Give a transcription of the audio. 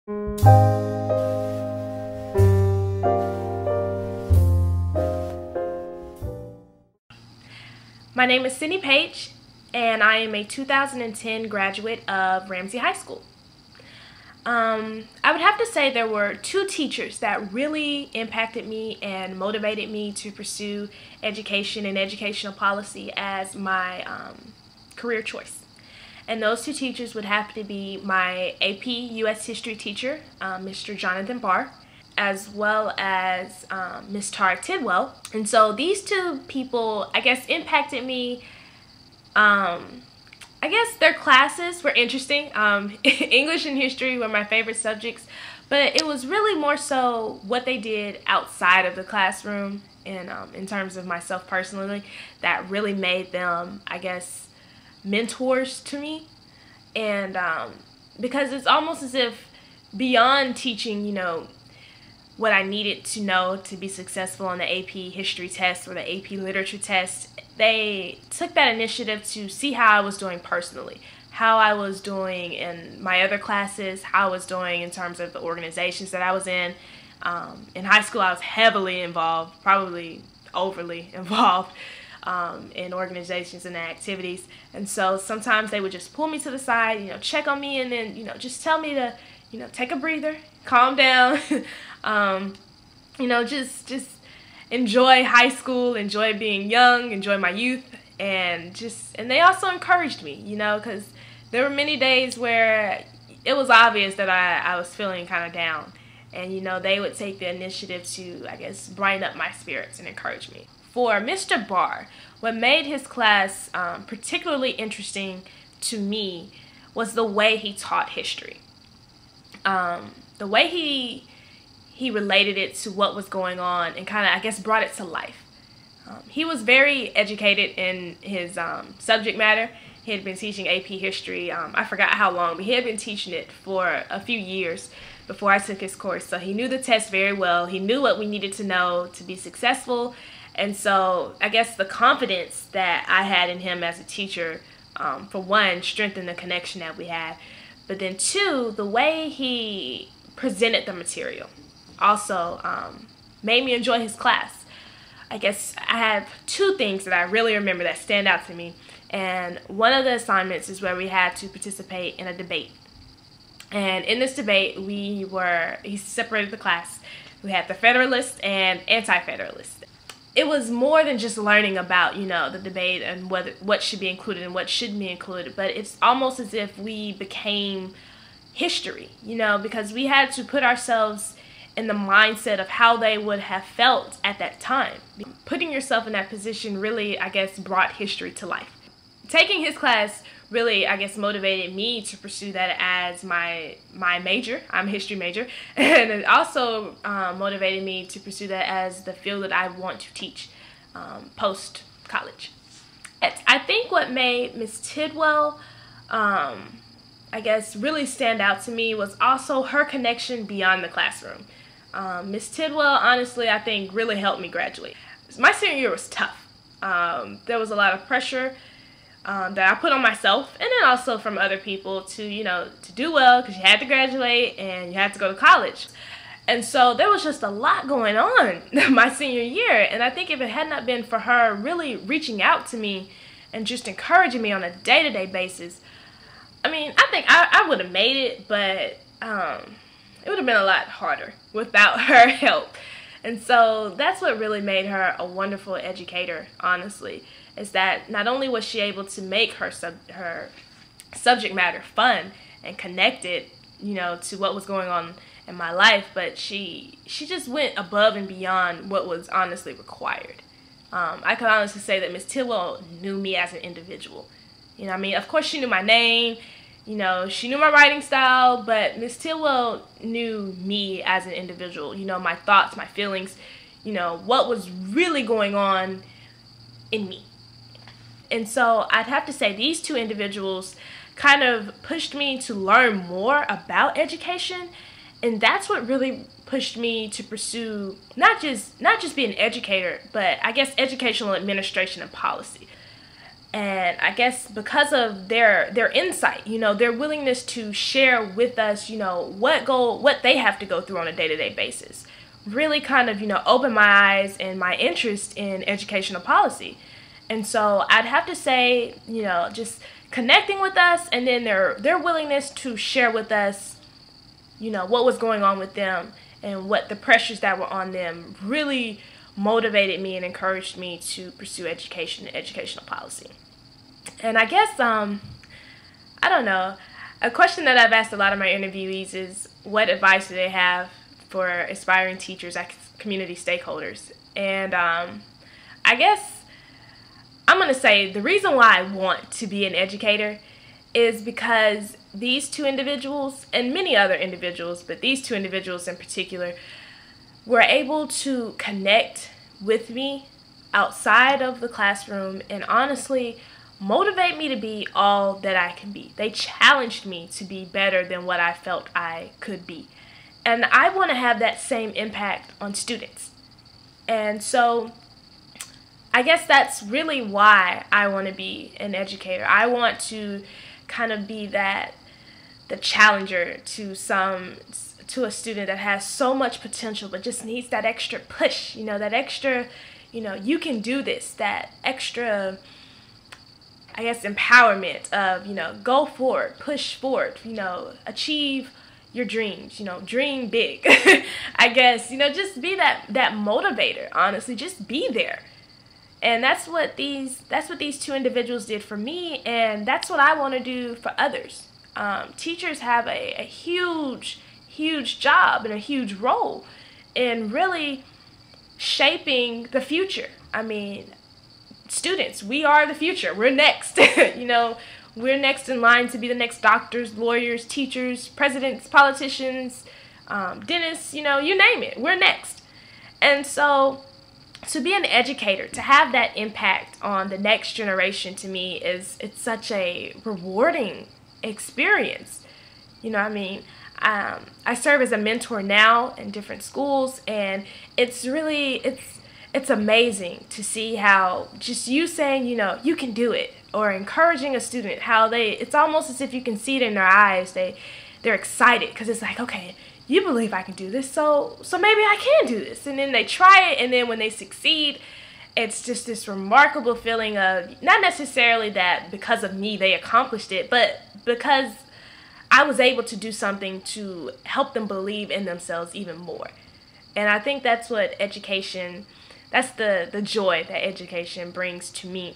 My name is Sydney Page, and I am a 2010 graduate of Ramsey High School. I would have to say there were two teachers that really impacted me and motivated me to pursue education and educational policy as my career choice. And those two teachers would have to be my AP U.S. History teacher, Mr. Jonathan Barr, as well as Ms. Tara Tidwell. And so these two people, I guess, impacted me. I guess their classes were interesting. English and history were my favorite subjects, but it was really more so what they did outside of the classroom and in terms of myself personally that really made them, I guess, mentors to me. And because it's almost as if beyond teaching, what I needed to know to be successful on the AP history test or the AP literature test, they took that initiative to see how I was doing personally, how I was doing in my other classes, how I was doing in terms of the organizations that I was in. In high school, I was heavily involved, probably overly involved in organizations and activities. And so sometimes they would just pull me to the side, check on me, and then, just tell me to, take a breather, calm down, just enjoy high school, enjoy being young, enjoy my youth, and they also encouraged me, because there were many days where it was obvious that I was feeling kind of down, and they would take the initiative to, I guess, brighten up my spirits and encourage me. For Mr. Barr, what made his class particularly interesting to me was the way he taught history. The way he related it to what was going on and kind of, I guess, brought it to life. He was very educated in his subject matter. He had been teaching AP history, I forgot how long, but he had been teaching it for a few years before I took his course. So he knew the test very well. He knew what we needed to know to be successful. And so I guess the confidence that I had in him as a teacher, for one, strengthened the connection that we had. But then two, the way he presented the material also made me enjoy his class. I guess I have two things that I really remember that stand out to me. And one of the assignments is where we had to participate in a debate. And in this debate, he separated the class. We had the Federalists and Anti-Federalists. It was more than just learning about, the debate and what should be included and what shouldn't be included, but it's almost as if we became history, because we had to put ourselves in the mindset of how they would have felt at that time. Putting yourself in that position really, I guess, brought history to life. Taking his class really, I guess, motivated me to pursue that as my major. I'm a history major. And it also motivated me to pursue that as the field that I want to teach post-college. I think what made Ms. Tidwell, I guess, really stand out to me was also her connection beyond the classroom. Ms. Tidwell, honestly, I think really helped me graduate. My senior year was tough. There was a lot of pressure that I put on myself, and then also from other people to do well, because you had to graduate and you had to go to college. And so there was just a lot going on my senior year, and I think if it had not been for her really reaching out to me and just encouraging me on a day-to-day basis, I mean, I think I would have made it, but it would have been a lot harder without her help. And so that's what really made her a wonderful educator, honestly, is that not only was she able to make her subject matter fun and connected, to what was going on in my life, but she just went above and beyond what was honestly required. I could honestly say that Ms. Tidwell knew me as an individual. Of course she knew my name, she knew my writing style, but Ms. Tidwell knew me as an individual, my thoughts, my feelings, what was really going on in me. And so I'd have to say these two individuals kind of pushed me to learn more about education, and that's what really pushed me to pursue not just be an educator, but I guess educational administration and policy. And I guess because of their insight, their willingness to share with us, what they have to go through on a day-to-day basis, really kind of, opened my eyes and my interest in educational policy. And so I'd have to say, just connecting with us, and then their willingness to share with us, what was going on with them and what the pressures that were on them really motivated me and encouraged me to pursue education and educational policy. And I guess, I don't know, a question that I've asked a lot of my interviewees is, what advice do they have for aspiring teachers, community stakeholders? And I guess I'm going to say the reason why I want to be an educator is because these two individuals, and many other individuals, but these two individuals in particular, were able to connect with me outside of the classroom and honestly motivate me to be all that I can be. They challenged me to be better than what I felt I could be. And I want to have that same impact on students. And so I guess that's really why I want to be an educator. I want to kind of be the challenger to a student that has so much potential but just needs that extra push, that extra, you can do this, that extra, I guess, empowerment of, go forward, push forward, achieve your dreams, dream big. I guess, just be that motivator, honestly, just be there. And that's what these two individuals did for me, and that's what I want to do for others. Teachers have a huge job and a huge role in really shaping the future. I mean, students, we are the future. We're next. We're next in line to be the next doctors, lawyers, teachers, presidents, politicians, dentists, you name it. We're next. And so to be an educator, to have that impact on the next generation, to me, it's such a rewarding experience. I serve as a mentor now in different schools, and it's amazing to see how just you saying, you can do it, or encouraging a student, how it's almost as if you can see it in their eyes. They're excited because it's like, okay, you believe I can do this, so maybe I can do this. And then they try it, and then when they succeed, it's just this remarkable feeling of, not necessarily that because of me they accomplished it, but because I was able to do something to help them believe in themselves even more. And I think that's what education, that's the joy that education brings to me.